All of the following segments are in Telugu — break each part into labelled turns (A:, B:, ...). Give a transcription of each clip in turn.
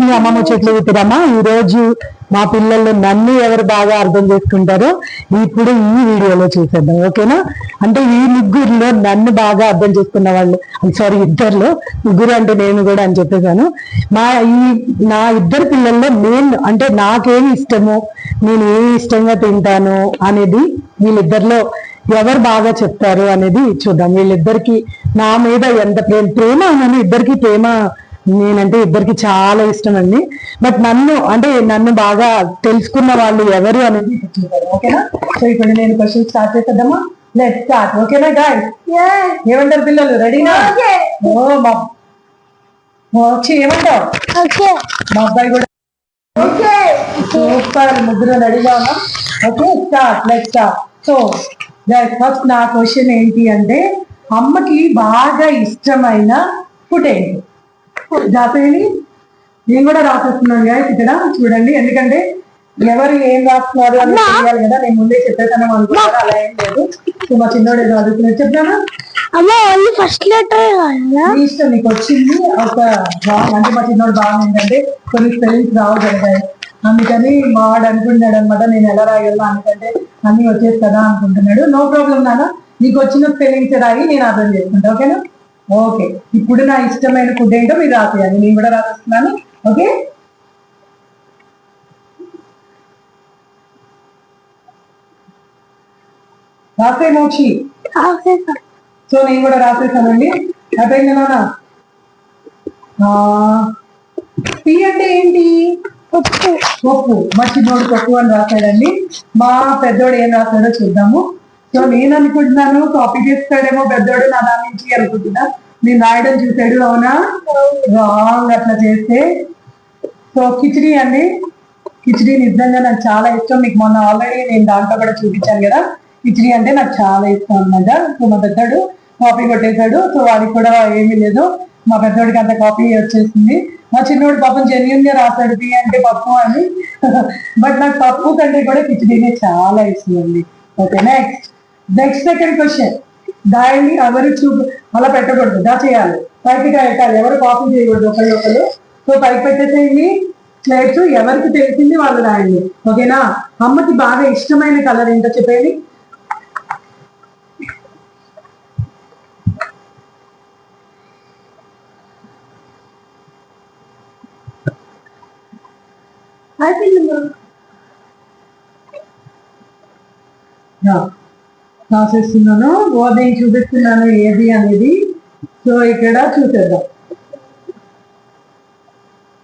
A: మీ అమ్మమ్మ చెట్లు విత్తరమ్మా. ఈ రోజు మా పిల్లలు నన్ను ఎవరు బాగా అర్థం చేసుకుంటారో ఇప్పుడు ఈ వీడియోలో చూసేద్దాం, ఓకేనా? అంటే ఈ ముగ్గురులో నన్ను బాగా అర్థం చేసుకున్న వాళ్ళు, సారీ ఇద్దరులో, ముగ్గురు అంటే నేను కూడా అని చెప్పేశాను. నా ఇద్దరు పిల్లల్లో నేను అంటే నాకేమి ఇష్టమో, నేను ఏమి ఇష్టంగా తింటాను అనేది వీళ్ళిద్దరిలో ఎవరు బాగా చెప్తారు అనేది చూద్దాం. వీళ్ళిద్దరికి నా మీద ఎంత ప్రేమ అని, ఇద్దరికి ప్రేమ నేనంటే ఇద్దరికి చాలా ఇష్టం అండి. బట్ నన్ను బాగా తెలుసుకున్న వాళ్ళు ఎవరు అనేది చూద్దాం, ఓకేనా? సో ఇప్పుడు నేను క్వశ్చన్ స్టార్ట్ చేద్దామా? లెట్స్ స్టార్ట్, ఓకేనా గాయ్స్? ఏమంటారు పిల్లలు, రెడీనా? వచ్చి ఏమంటావు? మా అబ్బాయి కూడా సూపర్, ముగ్గురు రెడీగా ఉన్నాం. Okay, start, let's start. So first నా క్వశ్చన్ ఏంటి అంటే, అమ్మకి బాగా ఇష్టమైన ఫుడ్ ఏంటి? రాసేయండి. నేను కూడా రాసేస్తున్నాను గాయస్ ఇక్కడ చూడండి, ఎందుకంటే ఎవరు ఏం రాస్తున్నారు అని తెలియాలి కదా. నేను ముందే చెప్పేసాను అనుకుంటాను, అలా ఏం లేదు. సో మా చిన్నోడు ఏదో అడుగుతున్నాడు, చెప్తానా?
B: ఫస్ట్ లెటర్
A: ఇష్టం నీకు వచ్చింది ఒక అంటే మా చిన్నోడు బాగా ఏంటంటే కొన్ని స్పెల్లింగ్స్ రావు జరిగాయి, అందుకని వాడు అనుకుంటున్నాడు అనమాట నేను ఎలా రాయగలను, అందుకంటే అన్ని వచ్చేసి కదా అనుకుంటున్నాడు. నో ప్రాబ్లం నాన్న, నీకు వచ్చిన స్పెల్లింగ్స్ రాయి, నేను అర్థం చేసుకుంటా, ఓకేనా? ఓకే, ఇప్పుడు నా ఇష్టమైన ఫుడ్ ఏంటో మీరు రాసేయాలి, నేను కూడా రాసేస్తున్నాను. ఓకే, రాసే మోక్షి. సో నేను కూడా రాసేసానండి. అయిపోయింది నాన్న. పి అంటే ఏంటి? పప్పు. మా చిన్నోడు పప్పు అని రాశాడండి. మా పెద్దోడు ఏం రాశాడో చూద్దాము. సో నేను అనుకుంటున్నాను కాపీ చేస్తాడేమో పెద్దోడు నా దాని నుంచి అనుకుంటున్నా. నేను రాయడం చూసాడు, అవునా? రాంగ్, అట్లా చేస్తే. సో కిచిడి అండి, కిచిడి నిజంగా నాకు చాలా ఇష్టం. మీకు మొన్న ఆల్రెడీ నేను దాంట్లో కూడా చూపించాను కదా, కిచిడి అంటే నాకు చాలా ఇష్టం అన్నమాట. సో మా పెద్దోడు కాపీ కొట్టేశాడు, సో వాడికి కూడా ఏమీ లేదు, మా పెద్దోడికి అంత కాపీ వచ్చేసింది. మా చిన్నోడు పాపం జెన్యున్ గా రాశాడు పి అంటే పప్పు అని. బట్ నాకు పప్పు కంటే కూడా కిచిడీనే చాలా ఇష్టం అండి. Okay, next second question. దాన్ని ఎవరు అలా పెట్టకూడదు, దా చేయాలి, పైకి పెట్టాలి, ఎవరు కాపీ చేయకూడదు ఒకళ్ళు. సో పైకి పెట్టేసేయండి స్లైడ్స్, ఎవరికి తెలిసింది వాళ్ళు రాయండి, ఓకేనా? అమ్మకి బాగా ఇష్టమైన కలర్ ఏంటో చెప్పేది. రాసేస్తున్నాను, నేను చూపిస్తున్నాను ఏది అనేది. సో ఇక్కడ చూసేద్దాం.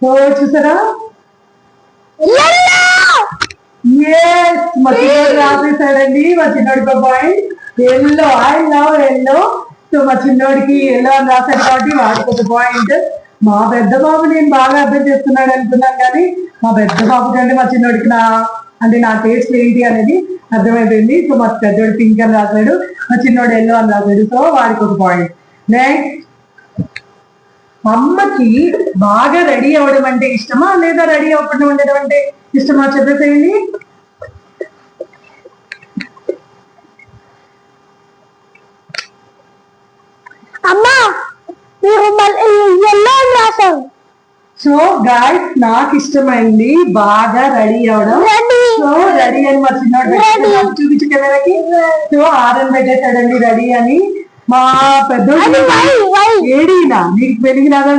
A: సో చూసారా, మా చిన్నోడు రాసేసాడండి. మా చిన్నోడికి point. Yellow, I love yellow. So మా చిన్నోడికి ఎల్లో అని రాశాడు కాబట్టి వాడికి ఒక పాయింట్. మా పెద్ద బాబు నేను బాగా అర్థం చేస్తున్నాడు అనుకున్నాను, కానీ మా పెద్ద బాబు కంటే మా చిన్నోడికి నా టేస్ట్ ఏంటి అనేది అర్థమైపోయింది. సో మా పెద్దోడు పింక్ అని రాశాడు, మా చిన్నోడు ఎల్లో అని రాశాడు. సో వాడికి ఒక పాయింట్. నెక్స్ట్, అమ్మకి బాగా రెడీ అవ్వడం అంటే ఇష్టమా లేదా రెడీ అవ్వడం ఉండడం అంటే ఇష్టమా చెప్పేసేయండి.
B: అమ్మా
A: సో గాయ్స్, నాకు ఇష్టమైంది బాగా రెడీ అవడం. సో రెడీ అని మా చిన్నోడు చూపించు కెమెరాకి. సో ఆరని పెట్టేశాడండి రెడీ అని. మా పెద్దోడు ఏడీనా నీకు పెరిగినాదా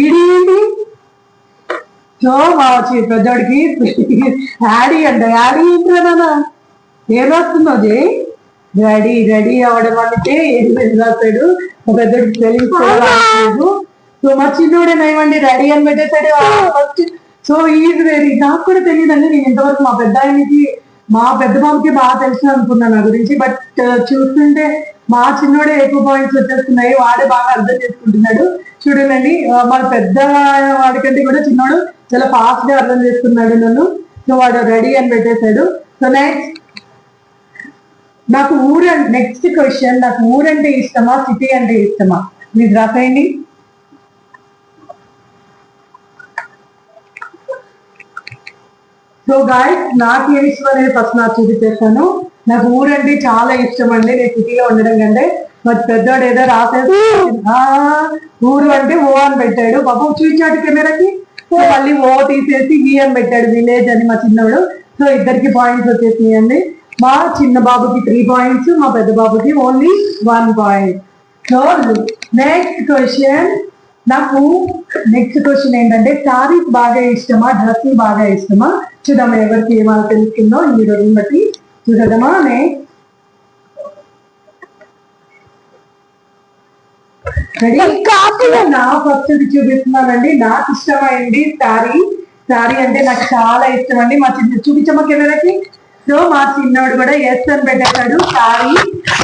A: ఈడీ ఏంటి? సో మా పెద్దోడికి యాడీ అంట. యాడీ ఏంటన్నా ఏం రాస్తున్నావు జే? రెడీ అవడం అంటే ఏం రాశాడు. మా పెద్దోడికి స్పెల్లింగ్స్ కూడా రాలేదు. సో మా చిన్నోడేమేమండి రెడీ అని పెట్టేశాడు ఫస్ట్. సో ఈజ్ వెరీ, నాకు కూడా తెలియదండి. నేను ఇంతవరకు మా పెద్ద బాబుకి బాగా తెలుసు అనుకున్నాను నా గురించి. బట్ చూస్తుంటే మా చిన్నోడే ఎక్కువ పాయింట్స్ వచ్చేస్తున్నాయి, వాడే బాగా అర్థం చేసుకుంటున్నాడు. చూడండి, మా పెద్ద వాడికంటే కూడా చిన్నోడు చాలా ఫాస్ట్ గా అర్థం చేసుకున్నాడు నన్ను. సో వాడు రెడీ అని పెట్టేశాడు. సో నాకు నెక్స్ట్ క్వశ్చన్, నాకు ఊరంటే ఇష్టమా సిటీ అంటే ఇష్టమా? మీరు రాసేయండి. సో గాయస్, నాకు ఏమి ఇష్టం అనేది ఫస్ట్ నాకు చూపించేస్తాను. నాకు ఊరంటే చాలా ఇష్టం అండి, నేను సిటీలో ఉండడం కంటే. మరి పెద్దోడు ఏదో రాసేసి ఊరు అంటే ఓ అని పెట్టాడు. పాపం చూపించాడు కెమెరాకి. సో మళ్ళీ ఓ తీసేసి వి అని పెట్టాడు, విలేజ్ అని మా చిన్నోడు. సో ఇద్దరికి పాయింట్స్ వచ్చేసినాయండి. మా చిన్న బాబుకి 3 పాయింట్స్, మా పెద్ద బాబుకి only 1 point. So next question ఏంటంటే సారీస్ బాగా ఇష్టమా, డ్రెస్సులు బాగా ఇష్టమా? చూద్దామా ఎవరికి ఏమైనా తెలుస్తుందో ఈ రోజుని బట్టి చూద్దామా. నెక్స్ట్ నా ఫస్ట్ చూపిస్తున్నానండి. నాకు ఇష్టమైంది శారీ అంటే నాకు చాలా ఇష్టం అండి. మా చిన్న చూపించమ్మా కెమెరాకి. సో మా చిన్నోడు కూడా ఎస్ అని పెట్టేశాడు శారీ.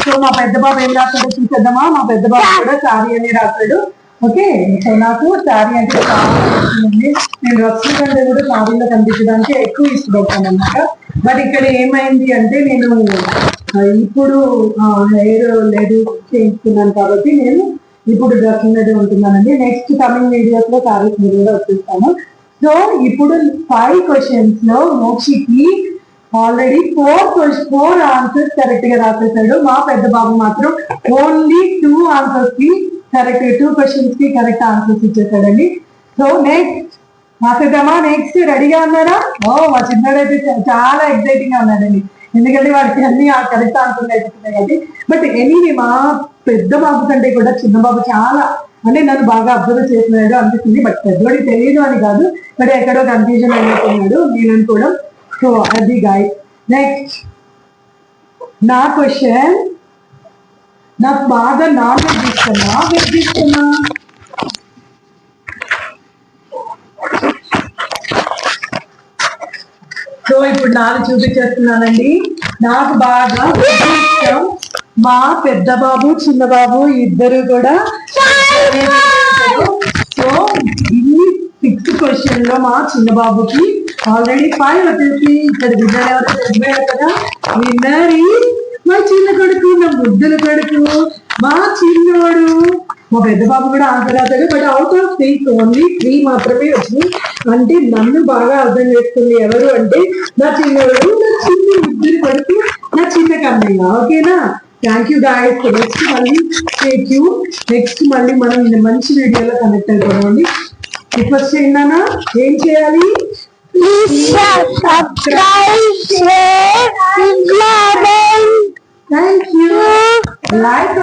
A: సో మా పెద్ద బాబు ఏం రాస్తాడో చూసేద్దామా. మా పెద్ద బాబు కూడా శారీ అని రాస్తాడు. ఓకే, సో నాకు శారీ అంటే చాలా ఇష్టమండి. నేను డ్రెస్సుల కంటే కూడా శారీలో కనిపించడానికి ఎక్కువ ఇష్టపడతాను అన్నమాట. బట్ ఇక్కడ ఏమైంది అంటే నేను ఇప్పుడు హెయిర్ లేదు చేయించుకున్నాను కాబట్టి నేను ఇప్పుడు డ్రెస్ మీద ఉంటున్నానండి. నెక్స్ట్ కమింగ్ వీడియోస్ లో శారీస్ మీద కూడా వచ్చేస్తాను. సో ఇప్పుడు 5 క్వశ్చన్స్ లో మోక్షికి ఆల్రెడీ 4 ఆన్సర్స్ కరెక్ట్ గా రాసేసాడు. మా పెద్ద బాబు మాత్రం ఓన్లీ 2 ఆన్సర్స్ కి కరెక్ట్, 2 క్వశ్చన్స్ కి కరెక్ట్ ఆన్సర్స్ ఇచ్చేసాడండి. సో నెక్స్ట్ రాసేద్దామా. నెక్స్ట్ రెడీగా ఉన్నారా? ఓ మా చిన్నడైతే చాలా ఎక్సైటింగ్ గా ఉన్నాడండి, ఎందుకంటే వాడికి అన్ని ఆ కరెక్ట్ ఆన్సర్లు అయిపోతున్నాయి కాబట్టి. బట్ ఎనీవే మా పెద్ద బాబు కంటే కూడా చిన్న బాబు చాలా అంటే నన్ను బాగా అబ్జర్వ్ చేస్తున్నాడు అనిపిస్తుంది. బట్ పెద్దవాడికి తెలియదు అని కాదు, బట్ ఎక్కడో కన్ఫ్యూజన్ అయిపోతున్నాడు నేను అనుకోవడం. సో అది గైస్. నెక్స్ట్ నా క్వశ్చన్, నాకు బాగా నాన్ వెజ్ ఇష్టమా, వెజ్ ఇష్టమా? సో ఇప్పుడు నాది చూపించేస్తున్నానండి. నాకు బాగా ఇష్టం. మా పెద్ద బాబు చిన్న బాబు ఇద్దరు కూడా. సో ఇన్ని 6 క్వశ్చన్ లో మా చిన్న బాబుకి ఆల్రెడీ 5 వచ్చేసి. ఇక్కడ విన్నర్ ఎవరు తెలిపారు కదా, విన్నర్ మా చిన్న కొడుకు, నా ముద్దుల కొడుకు, మా చిన్నోడు. మా పెద్ద బాబు కూడా ఆన్సర్ రాశాడు, బట్ అవుట్ ఆఫ్ 3 ఓన్లీ 3 మాత్రమే వచ్చింది. అంటే నన్ను బాగా అర్థం చేస్తుంది ఎవరు అంటే నా చిన్నోడు, నా చిన్న ముద్దుల కొడుకు, నా చిన్న కన్నయ్య. ఓకేనా? Thank you guys. నెక్స్ట్ మళ్ళీ నెక్స్ట్ మళ్ళీ మనం మంచి వీడియోలో కనెక్ట్ అయిపోదామండి. రిక్వెస్ట్ చేయండి, ఏం చేయాలి?
B: Subscribe, share,
A: thank you. Like